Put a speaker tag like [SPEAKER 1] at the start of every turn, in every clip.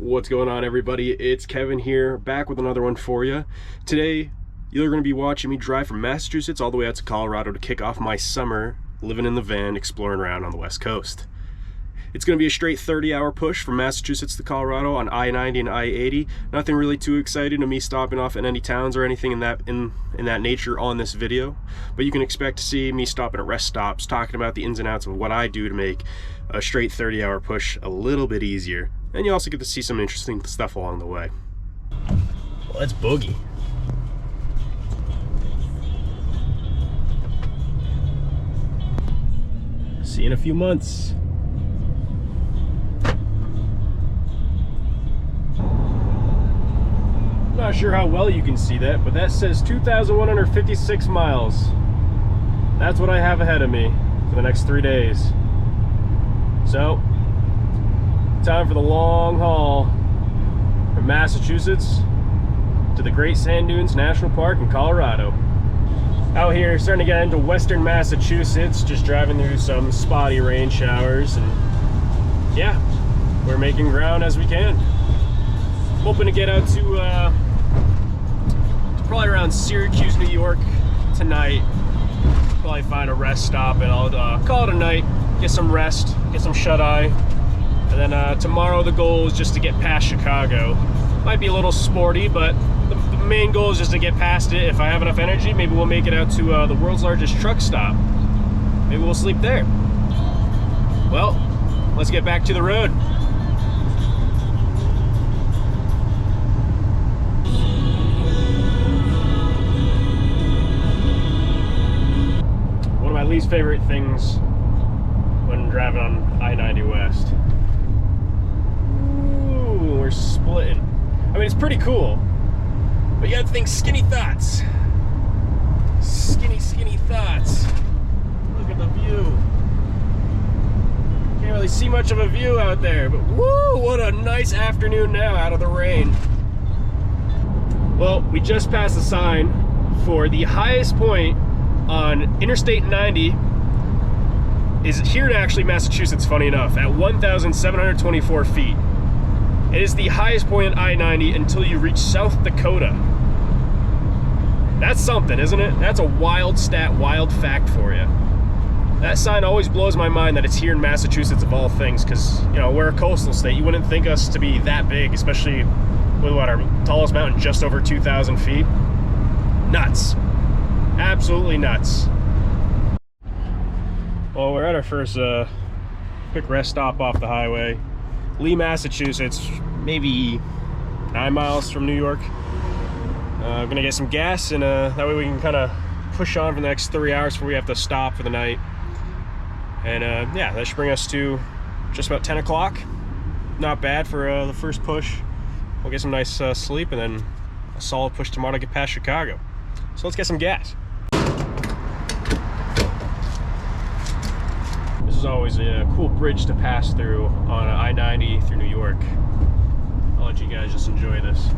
[SPEAKER 1] What's going on, everybody? It's Kevin here, back with another one for you. Today, you're going to be watching me drive from Massachusetts all the way out to Colorado to kick off my summer living in the van, exploring around on the West Coast. It's going to be a straight 30-hour push from Massachusetts to Colorado on I-90 and I-80. Nothing really too exciting to me stopping off in any towns or anything in that nature on this video, but you can expect to see me stopping at rest stops, talking about the ins and outs of what I do to make a straight 30-hour push a little bit easier. And you also get to see some interesting stuff along the way. Let's boogie. See you in a few months. Not sure how well you can see that, but that says 2,156 miles. That's what I have ahead of me for the next 3 days. So, time for the long haul from Massachusetts to the Great Sand Dunes National Park in Colorado. Out here, starting to get into western Massachusetts, just driving through some spotty rain showers, and yeah, we're making ground as we can. Hoping to get out to probably around Syracuse, New York tonight. Probably find a rest stop and I'll call it a night, get some rest, get some shut-eye. And then tomorrow the goal is just to get past Chicago. Might be a little sporty, but the main goal is just to get past it. If I have enough energy, maybe we'll make it out to the world's largest truck stop. Maybe we'll sleep there. Well, let's get back to the road. One of my least favorite things when driving on I-90 West. We're splitting. I mean, it's pretty cool, but you gotta think skinny thoughts. Skinny thoughts. Look at the view. Can't really see much of a view out there, but woo, what a nice afternoon now out of the rain. Well, we just passed the sign for the highest point on Interstate 90 is here in actually Massachusetts, funny enough, at 1,724 feet. It is the highest point in I-90 until you reach South Dakota. That's something, isn't it? That's a wild stat, wild fact for you. That sign always blows my mind that it's here in Massachusetts of all things, because, you know, we're a coastal state. You wouldn't think us to be that big, especially with what, our tallest mountain just over 2,000 feet. Nuts. Absolutely nuts. Well, we're at our first quick rest stop off the highway. Lee, Massachusetts, maybe 9 miles from New York. I'm gonna get some gas, and that way we can kind of push on for the next 3 hours before we have to stop for the night. And yeah, that should bring us to just about 10 o'clock. Not bad for the first push. We'll get some nice sleep, and then a solid push tomorrow to get past Chicago. So let's get some gas. This is always a cool bridge to pass through on I-90 through New York. I'll let you guys just enjoy this.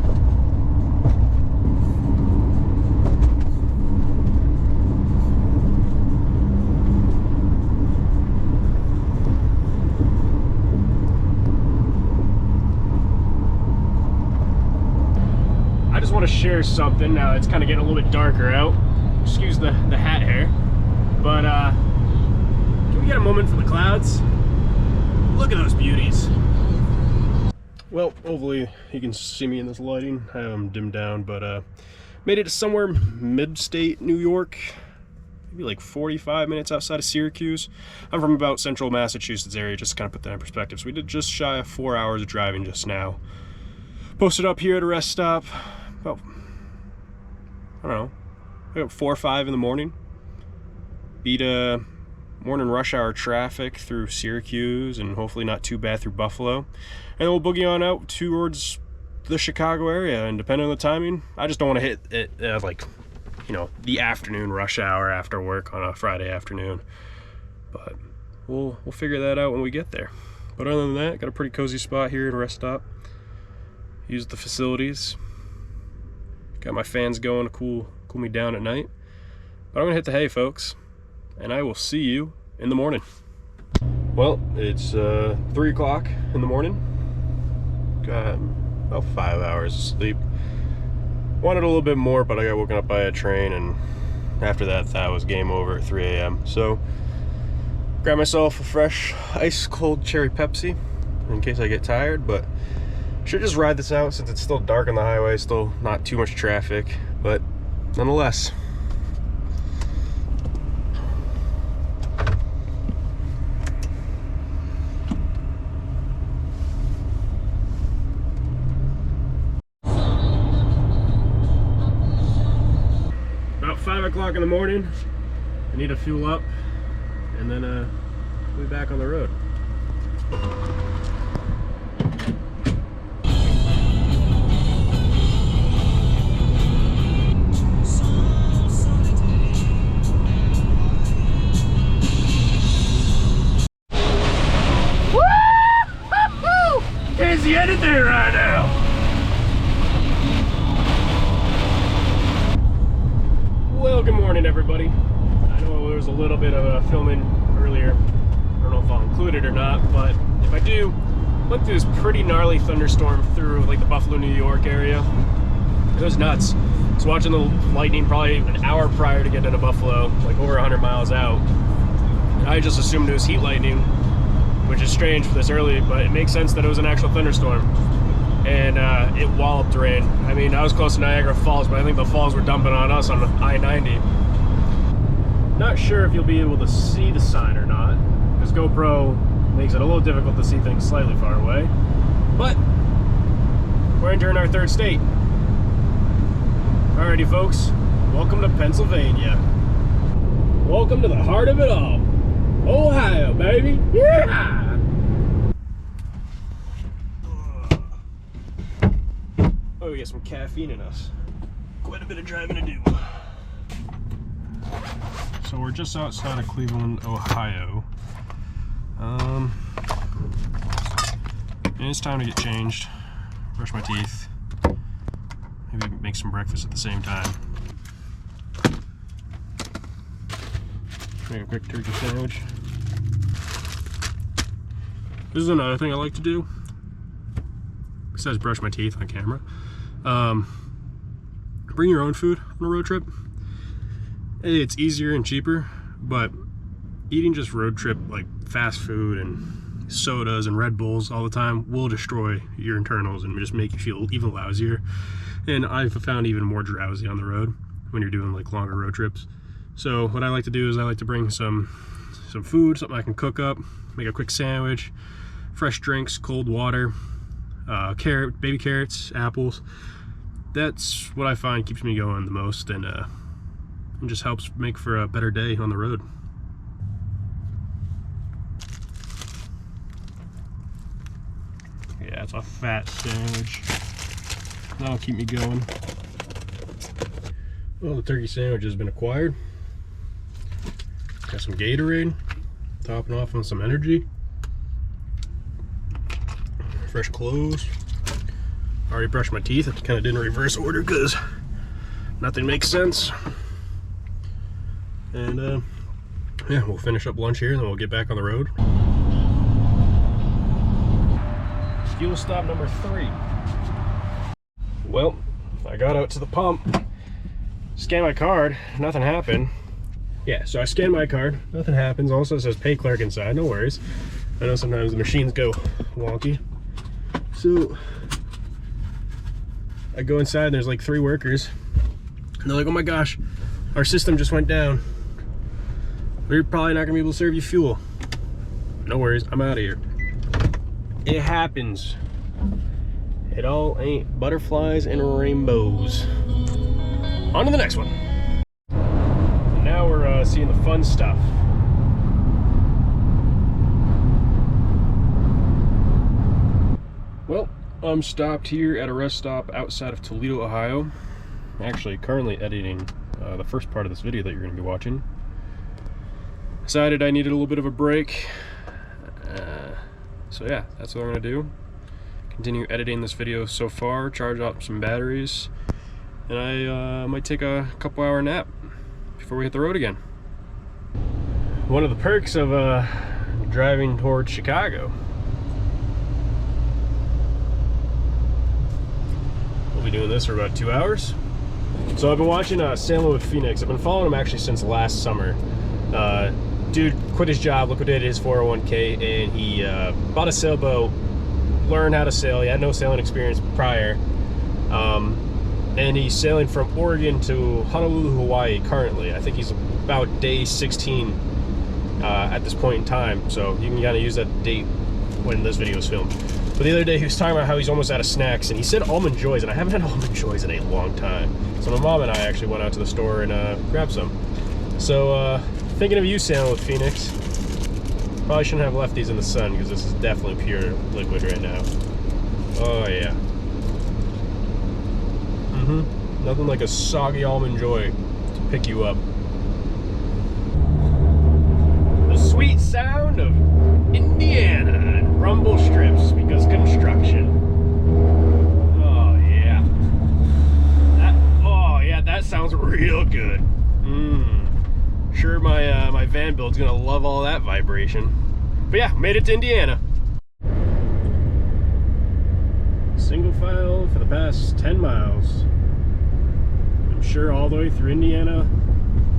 [SPEAKER 1] I just want to share something now. It's kind of getting a little bit darker out. Excuse the hat hair, but can we get a moment for the clouds? Look at those beauties. Well, hopefully you can see me in this lighting. I have them dimmed down, but made it to somewhere mid-state New York, maybe like 45 minutes outside of Syracuse. I'm from about central Massachusetts area, just to kind of put that in perspective. So we did just shy of 4 hours of driving just now. Posted up here at a rest stop about, I don't know, about 4 or 5 in the morning. Beat morning rush hour traffic through Syracuse, and hopefully not too bad through Buffalo. And then we'll boogie on out towards the Chicago area, and depending on the timing, I just don't want to hit it like, you know, the afternoon rush hour after work on a Friday afternoon. But we'll figure that out when we get there. But other than that, got a pretty cozy spot here at a rest stop. Use the facilities. Got my fans going to cool me down at night. But I'm gonna hit the hay, folks, and I will see you in the morning. Well, it's 3 o'clock in the morning.
[SPEAKER 2] got about 5 hours of sleep. Wanted a little bit more, but I got woken up by a train, and after that, that was game over at 3 a.m. So, grabbed myself a fresh, ice-cold cherry Pepsi in case I get tired, but should just ride this out since it's still dark on the highway, still not too much traffic, but nonetheless.
[SPEAKER 1] About 5 o'clock in the morning. I need to fuel up, and then we'll be back on the road. Can't see anything right now. Well, good morning, everybody. I know there was a little bit of filming earlier. I don't know if I'll include it or not, but if I do, went through this pretty gnarly thunderstorm through like the Buffalo, New York area. It was nuts. I was watching the lightning probably an hour prior to getting into Buffalo, like over 100 miles out. And I just assumed it was heat lightning, which is strange for this early, but it makes sense that it was an actual thunderstorm. And it walloped rain. I mean, I was close to Niagara Falls, but I think the falls were dumping on us on I-90. Not sure if you'll be able to see the sign or not, because GoPro makes it a little difficult to see things slightly far away. But we're entering our third state. Alrighty, folks, welcome to Pennsylvania. Welcome to the heart of it all. Ohio, baby! Yeah! Oh, we got some caffeine in us. Quite a bit of driving to do. So we're just outside of Cleveland, Ohio. And it's time to get changed, brush my teeth, maybe make some breakfast at the same time. Make a quick turkey sandwich. This is another thing I like to do, besides brush my teeth on camera. Bring your own food on a road trip. It's easier and cheaper, but eating just road trip like fast food and sodas and Red Bulls all the time will destroy your internals and just make you feel even lousier. And I've found even more drowsy on the road when you're doing like longer road trips. So what I like to do is I like to bring some food, something I can cook up, make a quick sandwich, fresh drinks, cold water, baby carrots, apples. That's what I find keeps me going the most, and just helps make for a better day on the road. Yeah, it's a fat sandwich. That'll keep me going. Well, the turkey sandwich has been acquired. Got some Gatorade, topping off on some energy. Fresh clothes. Already brushed my teeth. I kind of did in reverse order because nothing makes sense. And yeah, we'll finish up lunch here and then we'll get back on the road. Fuel stop number 3. Well, I got out to the pump, scanned my card, nothing happened. Yeah, so I scanned my card, nothing happens. Also, it says pay clerk inside, no worries. I know sometimes the machines go wonky. So I go inside and there's like 3 workers. And they're like, oh my gosh, our system just went down. We're probably not gonna be able to serve you fuel. No worries, I'm out of here. It happens. It all ain't butterflies and rainbows. On to the next one. Now we're seeing the fun stuff. Well, I'm stopped here at a rest stop outside of Toledo, Ohio. Actually, currently editing the first part of this video that you're going to be watching. Decided I needed a little bit of a break. So yeah, that's what I'm going to do. Continue editing this video so far, charge up some batteries, and I might take a couple hour nap before we hit the road again. One of the perks of driving towards Chicago doing this for about 2 hours. So I've been watching Sailing with Phoenix. I've been following him actually since last summer. Dude quit his job, liquidated his 401k, and he bought a sailboat, learned how to sail. He had no sailing experience prior. And he's sailing from Oregon to Honolulu, Hawaii currently. I think he's about day 16 at this point in time. So you can kind of use that date when this video was filmed. But the other day he was talking about how he's almost out of snacks, and he said Almond Joys, and I haven't had Almond Joys in a long time. So my mom and I actually went out to the store and grabbed some. So thinking of you, Sailing with Phoenix. Probably shouldn't have left these in the sun because this is definitely pure liquid right now. Oh yeah. Nothing like a soggy Almond Joy to pick you up. The sweet sound of Indiana and rumble strips because construction. Oh yeah. That sounds real good. Sure my van build's gonna love all that vibration. But yeah, made it to Indiana. Single file for the past 10 miles. I'm sure all the way through Indiana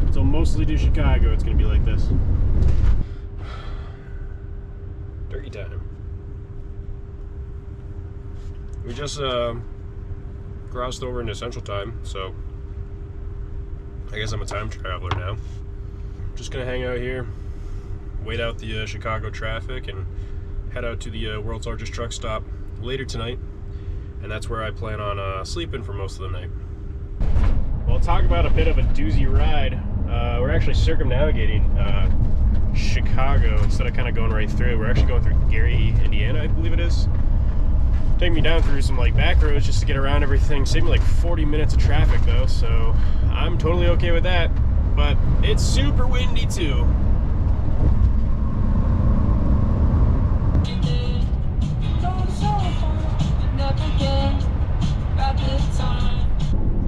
[SPEAKER 1] until mostly to Chicago it's gonna be like this. Dirty time. We just crossed over into Central Time, so I guess I'm a time traveler now. Just gonna hang out here, wait out the Chicago traffic, and head out to the world's largest truck stop later tonight, and that's where I plan on sleeping for most of the night. Well, talk about a bit of a doozy ride. We're actually circumnavigating Chicago instead of kind of going right through. We're actually going through Gary, Indiana, I believe it is. Taking me down through some like back roads just to get around everything. Saved me like 40 minutes of traffic though, so I'm totally okay with that. But it's super windy too.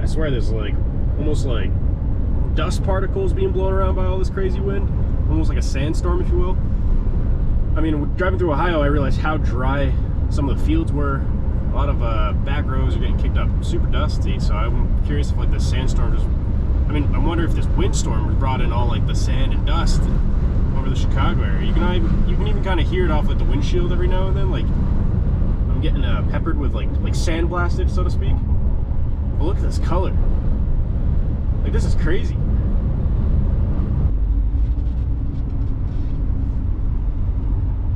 [SPEAKER 1] I swear there's like almost like dust particles being blown around by all this crazy wind. Almost like a sandstorm, if you will. I mean, driving through Ohio, I realized how dry some of the fields were. A lot of back roads are getting kicked up super dusty, so I'm curious if like the sandstorm just, I mean, I wonder if this windstorm was brought in all like the sand and dust over the Chicago area. You can even kind of hear it off like the windshield every now and then. Like I'm getting peppered with like sand blasted, so to speak. But look at this color. Like this is crazy.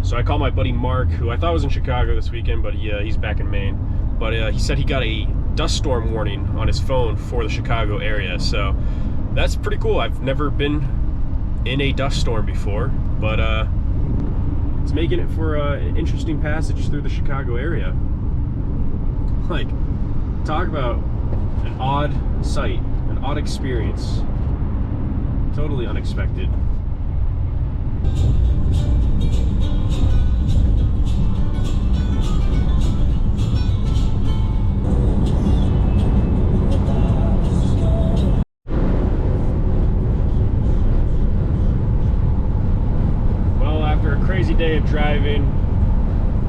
[SPEAKER 1] So I called my buddy Mark, who I thought was in Chicago this weekend, but he's back in Maine. But he said he got a dust storm warning on his phone for the Chicago area. So that's pretty cool. I've never been in a dust storm before, but it's making it for an interesting passage through the Chicago area. Like, talk about an odd sight, an odd experience. Totally unexpected. Crazy day of driving,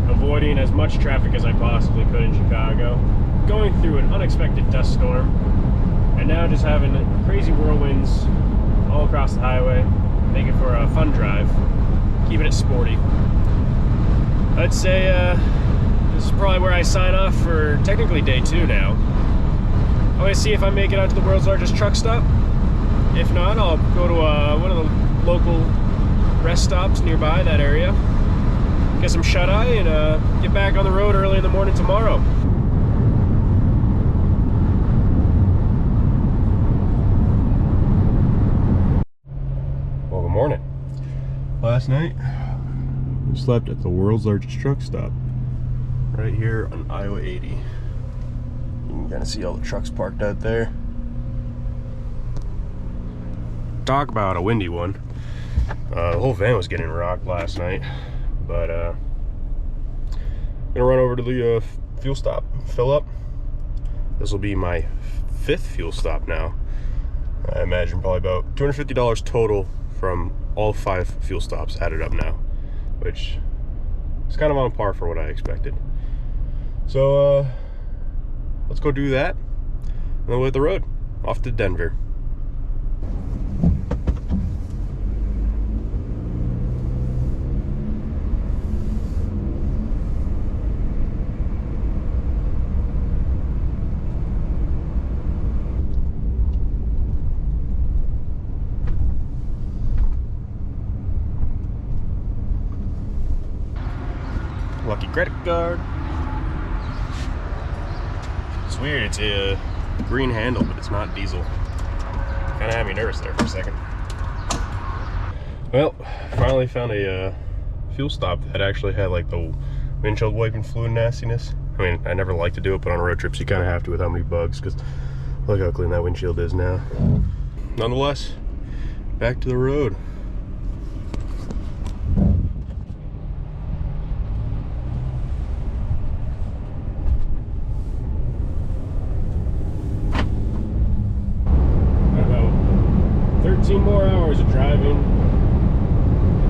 [SPEAKER 1] avoiding as much traffic as I possibly could in Chicago, going through an unexpected dust storm, and now just having crazy whirlwinds all across the highway, making for a fun drive, keeping it sporty. I'd say this is probably where I sign off for technically day 2 now. I'm going to see if I make it out to the world's largest truck stop. If not, I'll go to one of the local rest stops nearby that area, get some shut-eye, and get back on the road early in the morning tomorrow. Well, good morning. Last night, we slept at the world's largest truck stop, right here on Iowa 80. You can kind of see all the trucks parked out there. Talk about a windy one. The whole van was getting rocked last night, but I'm gonna run over to the fuel stop, fill up. This will be my 5th fuel stop now. I imagine probably about $250 total from all 5 fuel stops added up now, which is kind of on par for what I expected. So
[SPEAKER 2] let's go do that. And then we'll hit the road off to Denver. Lucky credit card. It's weird, it's a green handle, but it's not diesel. Kind of had me nervous there for a second. Well, finally found a fuel stop that actually had like the windshield wiping fluid nastiness. I mean, I never like to do it, but on road trips you kind of have to with how many bugs, because look how clean that windshield is now. Nonetheless, back to the road. About 13 more hours of driving,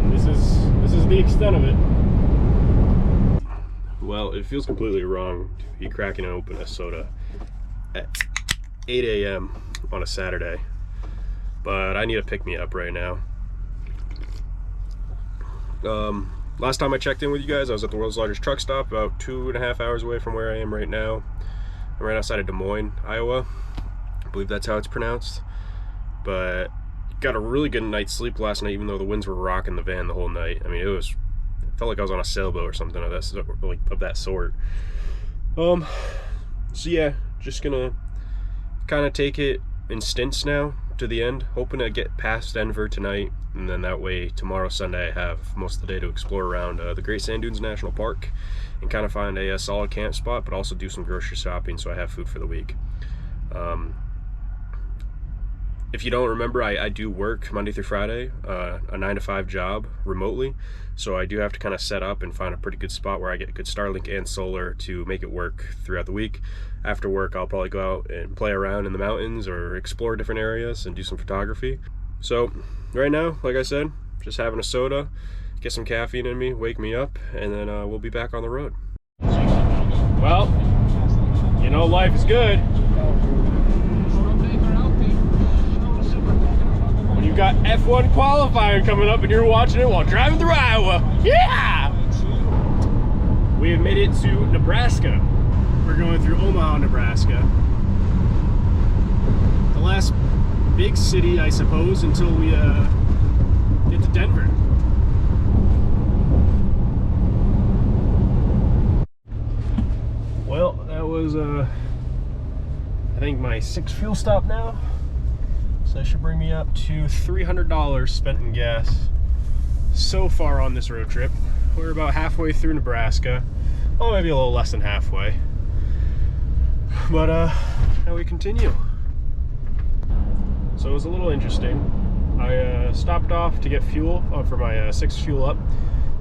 [SPEAKER 2] and this is the extent of it. Well, it feels completely wrong to be cracking open a soda at 8 a.m. on a Saturday, but I need to pick me up right now. Last time I checked in with you guys, I was at the world's largest truck stop, about 2.5 hours away from where I am right now. I'm right outside of Des Moines, Iowa. I believe that's how it's pronounced. But got a really good night's sleep last night, even though the winds were rocking the van the whole night. I mean, it felt like I was on a sailboat or something of that sort. So yeah, just gonna kind of take it in stints now to the end, hoping to get past Denver tonight, and then that way tomorrow, Sunday, I have most of the day to explore around the Great Sand Dunes National Park and kind of find a solid camp spot, but also do some grocery shopping so I have food for the week. If you don't remember, I do work Monday through Friday, a 9-to-5 job remotely, so I do have to kind of set up and find a pretty good spot where I get good Starlink and solar to make it work throughout the week. After work, I'll probably go out and play around in the mountains or explore different areas and do some photography. So right now, like I said, just having a soda, get some caffeine in me, wake me up, and then we'll be back on the road. Well, you know, life is good. You've got F1 qualifying coming up and you're watching it while driving through Iowa. Yeah! We have made it to Nebraska. We're going through Omaha, Nebraska. The last big city, I suppose, until we get to Denver. Well, that was I think my 6th fuel stop now. So that should bring me up to $300 spent in gas so far on this road trip. We're about halfway through Nebraska. Oh, maybe a little less than halfway. But now we continue. So it was a little interesting. I stopped off to get fuel for my 6th fuel up.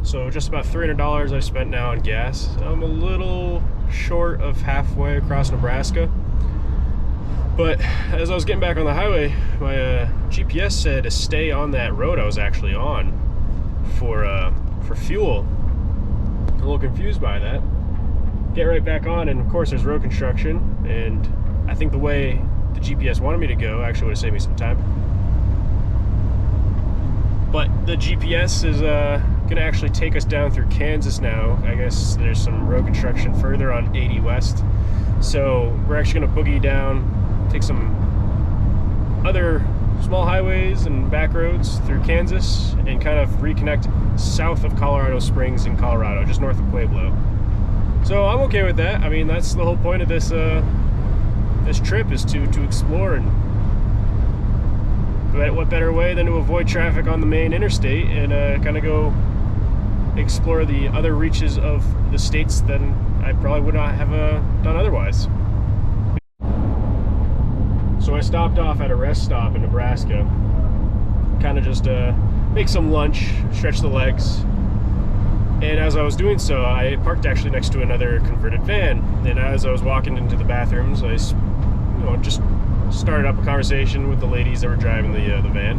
[SPEAKER 2] So just about $300 I spent now on gas. I'm a little short of halfway across Nebraska. But as I was getting back on the highway, my GPS said to stay on that road I was actually on for fuel. I'm a little confused by that. Get right back on, and of course there's road construction, and I think the way the GPS wanted me to go actually would have saved me some time. But the GPS is gonna actually take us down through Kansas now. I guess there's some road construction further on 80 West. So we're actually gonna boogie down, take some other small highways and back roads through Kansas and kind of reconnect south of Colorado Springs in Colorado, just north of Pueblo. So I'm okay with that. I mean, that's the whole point of this this trip, is to explore, and what better way than to avoid traffic on the main interstate and kind of go explore the other reaches of the states than I probably would not have done otherwise. So I stopped off at a rest stop in Nebraska, kind of just make some lunch, stretch the legs, and as I was doing so, I parked actually next to another converted van, and as I was walking into the bathrooms, I just started up a conversation with the ladies that were driving the van.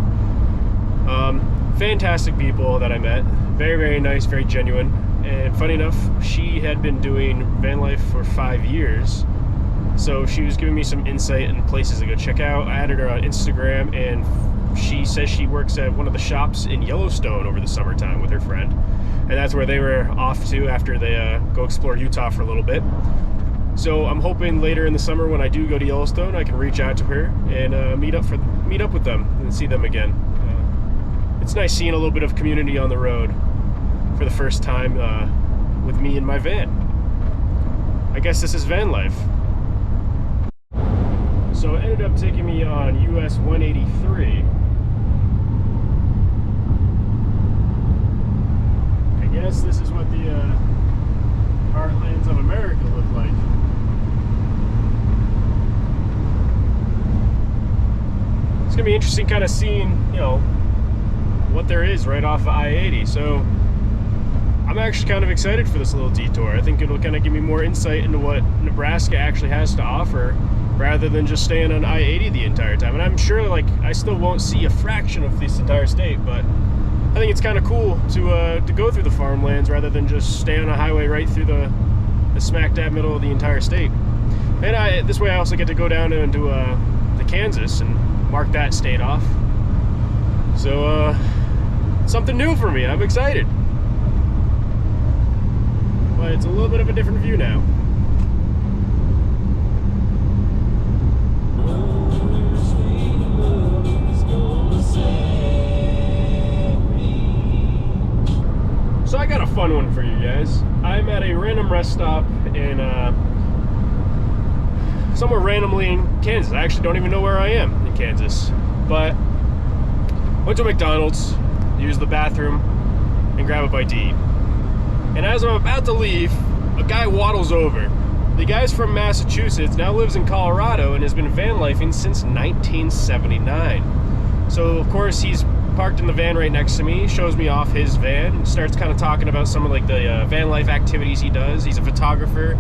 [SPEAKER 2] Fantastic people that I met, very, very nice, very genuine, and funny enough, she had been doing van life for 5 years,
[SPEAKER 1] So she was giving me some insight and places to go check out. I added her on Instagram, and she says she works at one of the shops in Yellowstone over the summertime with her friend. And that's where they were off to after they go explore Utah for a little bit. So I'm hoping later in the summer when I do go to Yellowstone, I can reach out to her and meet up with them and see them again. It's nice seeing a little bit of community on the road for the first time with me in my van. I guess this is van life. So it ended up taking me on US 183. I guess this is what the heartlands of America look like. It's gonna be interesting kind of seeing, you know, what there is right off of I-80. So I'm actually kind of excited for this little detour. I think it'll kind of give me more insight into what Nebraska actually has to offer, rather than just staying on I-80 the entire time. And I'm sure, like, I still won't see a fraction of this entire state, but I think it's kind of cool to go through the farmlands rather than just stay on a highway right through the smack dab middle of the entire state. And this way I also get to go down into to Kansas and mark that state off. So something new for me. I'm excited. But it's a little bit of a different view now. So I got a fun one for you guys. I'm at a random rest stop in somewhere randomly in Kansas. I actually don't even know where I am in Kansas, but went to McDonald's, used the bathroom, and grab a bite to eat. And as I'm about to leave, a guy waddles over. The guy's from Massachusetts, now lives in Colorado, and has been van lifing since 1979. So of course he's parked in the van right next to me, shows me off his van, and starts kind of talking about some of like the van life activities he does. He's a photographer,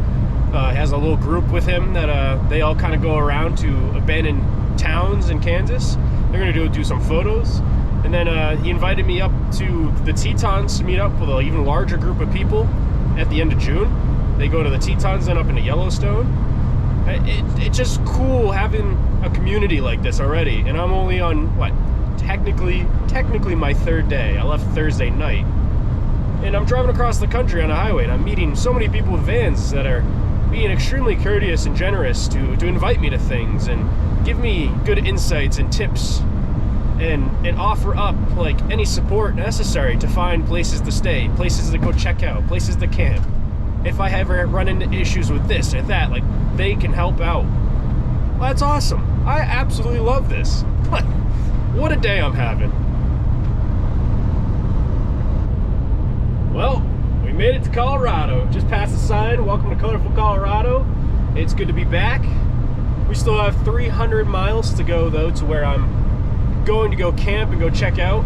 [SPEAKER 1] has a little group with him that they all kind of go around to abandoned towns in Kansas. They're gonna do some photos, and then he invited me up to the Tetons to meet up with an even larger group of people at the end of June. They go to the Tetons and up into Yellowstone. It's just cool having a community like this already, and I'm only on what, technically my third day. I left Thursday night, and I'm driving across the country on a highway, and I'm meeting so many people with vans that are being extremely courteous and generous to invite me to things and give me good insights and tips and offer up like any support necessary to find places to stay, places to go check out, places to camp. If I ever run into issues with this or that, like, they can help out. Well, that's awesome. I absolutely love this. What a day I'm having. Well, we made it to Colorado. Just past the sign, welcome to colorful Colorado. It's good to be back. We still have 300 miles to go though to where I'm going to go camp and go check out.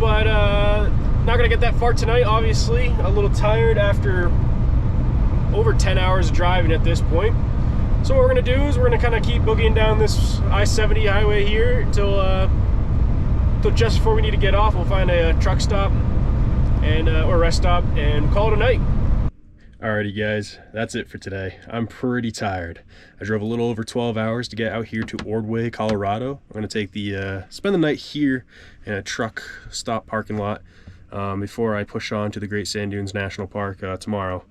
[SPEAKER 1] But not gonna get that far tonight, obviously. A little tired after over 10 hours of driving at this point. So what we're gonna do is we're gonna kind of keep boogieing down this I-70 highway here until just before we need to get off. We'll find a truck stop and or rest stop and call it a night. Alrighty guys, that's it for today. I'm pretty tired. I drove a little over 12 hours to get out here to Ordway, Colorado. I'm gonna take the spend the night here in a truck stop parking lot before I push on to the Great Sand Dunes National Park tomorrow.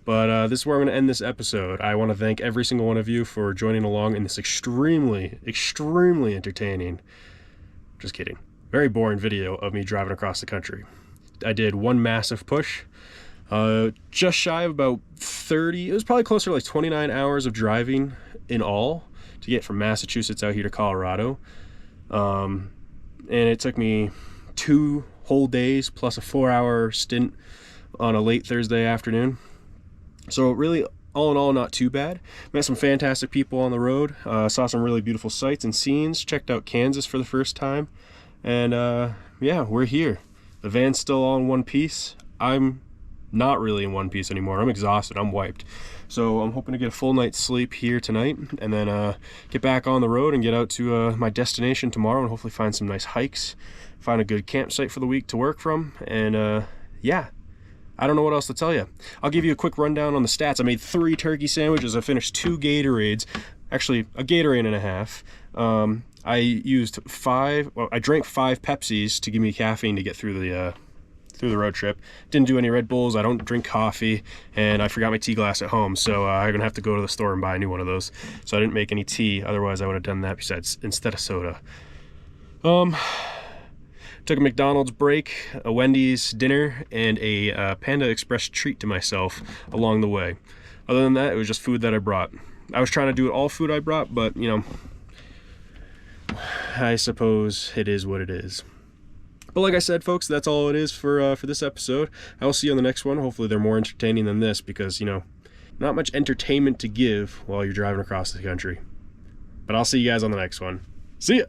[SPEAKER 1] But this is where I'm going to end this episode. I want to thank every single one of you for joining along in this extremely entertaining, just kidding, very boring video of me driving across the country. I did one massive push, just shy of about 30, it was probably closer to like 29 hours of driving in all to get from Massachusetts out here to Colorado. And it took me 2 whole days plus a 4-hour stint on a late Thursday afternoon. So really, all in all, not too bad. Met some fantastic people on the road, saw some really beautiful sights and scenes, checked out Kansas for the first time, and yeah, we're here. The van's still all in one piece. I'm not really in one piece anymore. I'm exhausted, I'm wiped. So I'm hoping to get a full night's sleep here tonight, and then get back on the road and get out to my destination tomorrow and hopefully find some nice hikes, find a good campsite for the week to work from, and yeah.
[SPEAKER 2] I don't know what else to tell you. I'll give you a quick rundown on the stats. I made 3 turkey sandwiches. I finished 2 Gatorades, actually a Gatorade and a half. I used I drank 5 Pepsis to give me caffeine to get through the road trip. Didn't do any Red Bulls. I don't drink coffee, and I forgot my tea glass at home, so I'm gonna have to go to the store and buy a new one of those. So I didn't make any tea. Otherwise, I would have done that instead of soda. Took a McDonald's break, a Wendy's dinner, and a Panda Express treat to myself along the way. Other than that, it was just food that I brought. I was trying to do it all food I brought, but you know, I suppose it is what it is. But like I said, folks, that's all it is for this episode. I will see you on the next one. Hopefully they're more entertaining than this, because, you know, not much entertainment to give while you're driving across the country. But I'll see you guys on the next one. See ya!